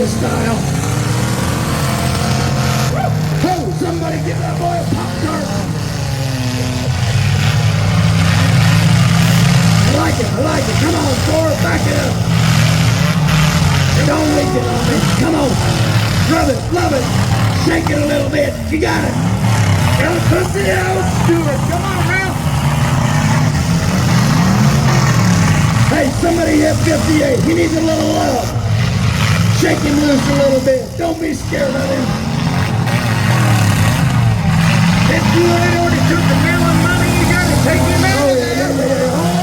this style. Oh, somebody give that boy a Pop-Tart. I like it, I like it. Come on, Ford, back it up. Don't leak it on me. Come on. Rub it, love it. Shake it a little bit. You got it. Gotta put it out. Do it. Come on, now. Hey, somebody hit 58. He needs a little love. Shake him loose a little bit. Don't be scared of him. If you ain't already took the melon money, you gotta take him out. Oh,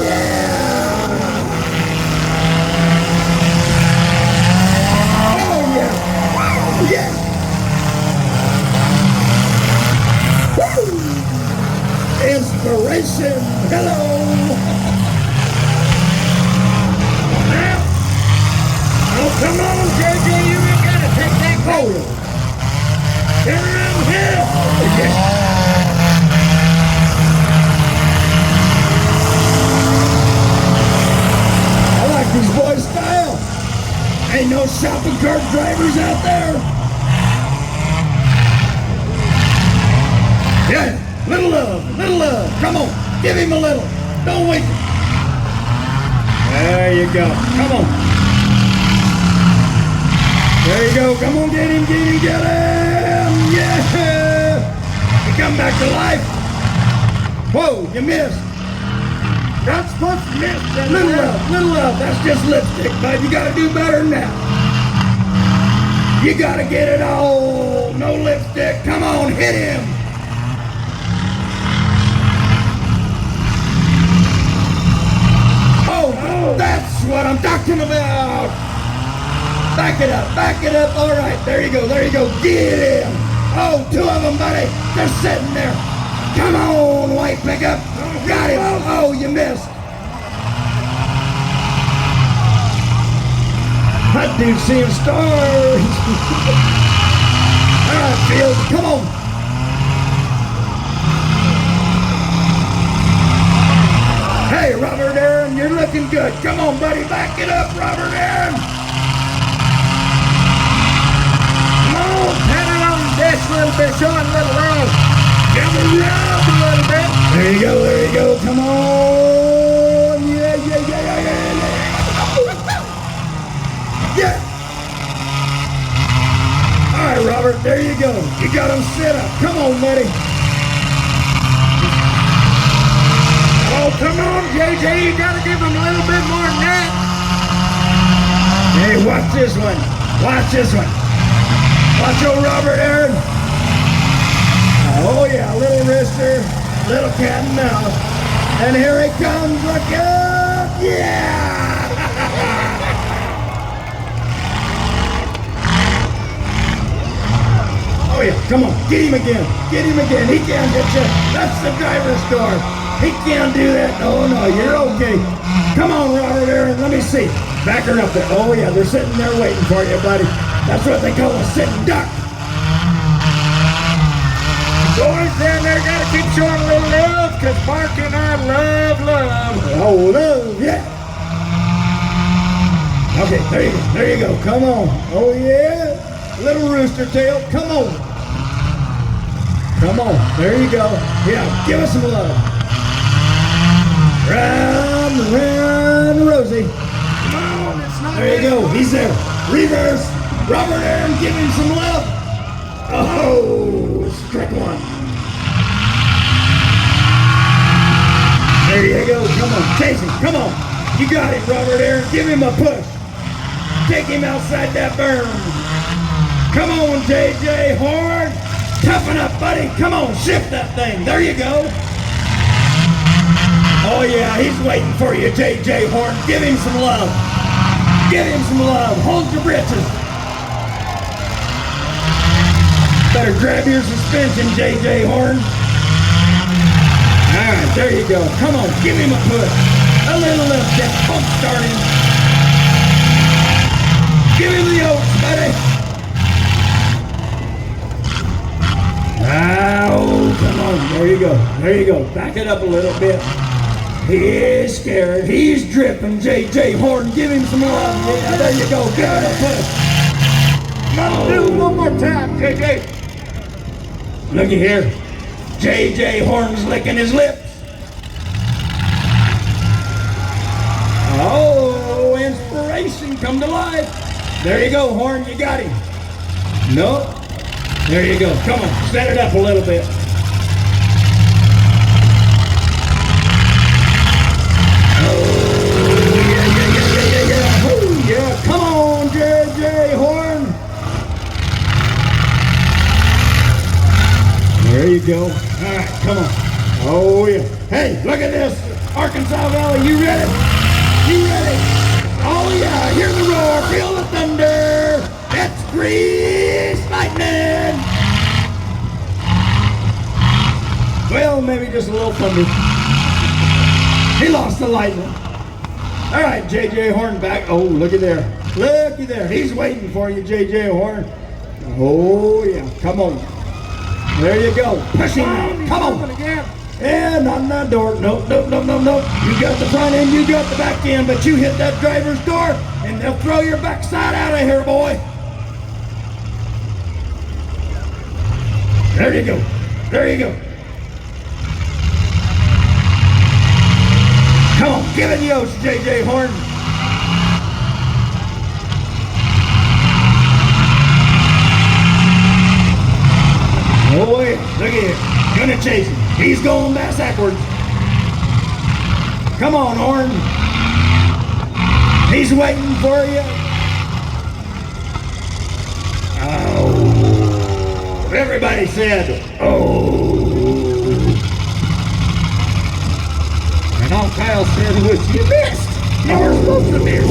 yeah. Oh, yeah. Oh, yeah. Oh, yeah. Woo. Inspiration. Hello. Come on, JJ, you ain't gotta take that photo. Turn around here. Yeah. I like these boys' style. Ain't no shopping cart drivers out there. Yeah, little love, little love. Come on, give him a little. Don't wait. There you go. Come on. There you go. Come on, get him, get him, get him. Yeah. You come back to life. Whoa, you missed. Not supposed to miss. Little love, little love. That's just lipstick, bud. You got to do better than that. You got to get it all. No lipstick. Come on, hit him. Oh, that's what I'm talking about. Back it up, back it up. All right, there you go, there you go. Get him. Oh, two of them, buddy. They're sitting there. Come on, white pickup. Got him. Oh, you missed. That dude's seeing stars. All right, Field, come on. Hey, Robert Aaron, you're looking good. Come on, buddy, back it up, Robert Aaron. Pat it on this little bit, showing a little love. Give it love a little bit. There you go, there you go. Come on. Yeah, yeah, yeah, yeah, yeah, yeah. Yeah. All right, Robert, there you go. You got him set up. Come on, buddy. Oh, come on, JJ. You got to give him a little bit more than that. Hey, watch this one. Watch this one. Watch old Robert Aaron. Oh yeah, little wrister, little cat and mouse. And here he comes, look out! Yeah! Oh yeah, come on, get him again. Get him again, he can't get you. That's the driver's door. He can't do that. Oh no, you're okay. Come on, Robert Aaron, let me see. Back her up there. Oh yeah, they're sitting there waiting for you, buddy. That's what they call a sitting duck. Boys down there gotta keep showing a little love, because Mark and I love love. Oh, love, yeah. Okay, there you go. Come on. Oh, yeah. Little rooster tail, come on. Come on, there you go. Yeah, give us some love. Round, round, Rosie. Come on, it's not there you go, he's there. Reverse. Robert Aaron, give him some love. Oh, strike one. There you go. Come on, chase him. Come on. You got it, Robert Aaron. Give him a push. Take him outside that berm. Come on, JJ Horn. Toughen up, buddy. Come on, shift that thing. There you go. Oh, yeah, he's waiting for you, JJ Horn. Give him some love. Give him some love. Hold your britches. Better grab your suspension, JJ Horn. All right, there you go. Come on, give him a push. A little lift, that pump starting. Give him the oats, buddy. Oh, come on. There you go. There you go. Back it up a little bit. He is scared. He's dripping. J.J. Horton, give him some love. Yeah, there you go. Give it a push. Do one more time, J.J. Looky here. J.J. Horton's licking his lips. Oh, inspiration come to life. There you go, Horn. You got him. Nope. There you go. Come on. Set it up a little bit. Yeah, come on, J.J. Horn. There you go. All right, come on. Oh, yeah. Hey, look at this. Arkansas Valley, you ready? You ready? Oh, yeah. Hear the roar. Feel the thunder. It's grease lightning. Well, maybe just a little thunder. He lost the lightning. All right, J.J. Horn back. Oh, looky there. Looky there. He's waiting for you, J.J. Horn. Oh, yeah. Come on. There you go. Push him out. Come on. Yeah, not in that door. Nope. You got the front end, you got the back end, but you hit that driver's door, and they'll throw your backside out of here, boy. There you go. There you go. Come on, give it the oats, J.J. Horn. Oh, yeah, look at him. Gonna chase him. He's going backwards. Come on, Horn. He's waiting for you. Oh, everybody said, oh. And all Kyle said was, you missed. You were supposed to miss.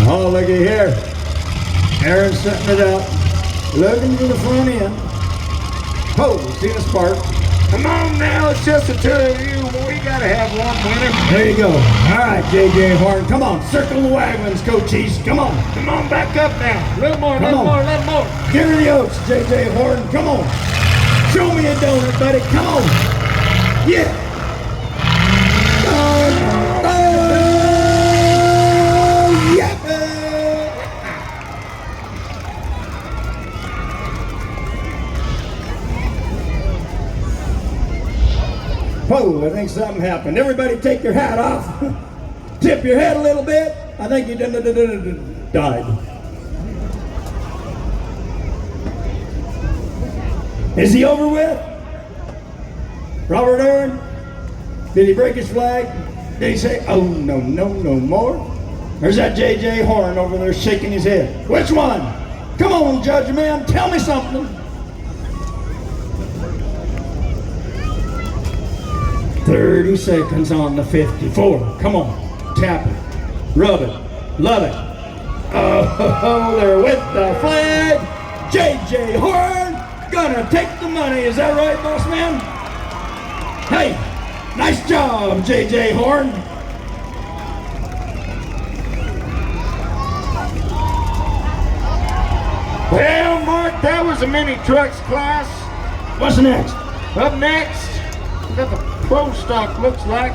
Oh, looky here. Aaron's setting it up. Looking to the front end. Oh, see the spark. Come on now, it's just the two of you. We gotta have one winner. There you go. All right, J.J. Horn. Come on, circle the wagons, coaches. Come on. Come on, back up now. A little more, little more. Give her the oats, J.J. Horn. Come on. Show me a donut, buddy. Come on. Yeah. Oh, yeah. Whoa, I think something happened. Everybody take your hat off. Tip your head a little bit. I think you died. Is he over with? Robert Aaron? Did he break his flag? Did he say, oh, no more? There's that J.J. Horn over there shaking his head. Which one? Come on, Judge Man, tell me something. 30 seconds on the 54. Come on, tap it, rub it, love it. Oh, they're with the flag. J.J. Horn gonna take the money. Is that right, boss man? Hey, nice job, J.J. Horn. Well, Mark, that was the Mini Trucks class. What's next? Up next, we got the Pro Stock, looks like.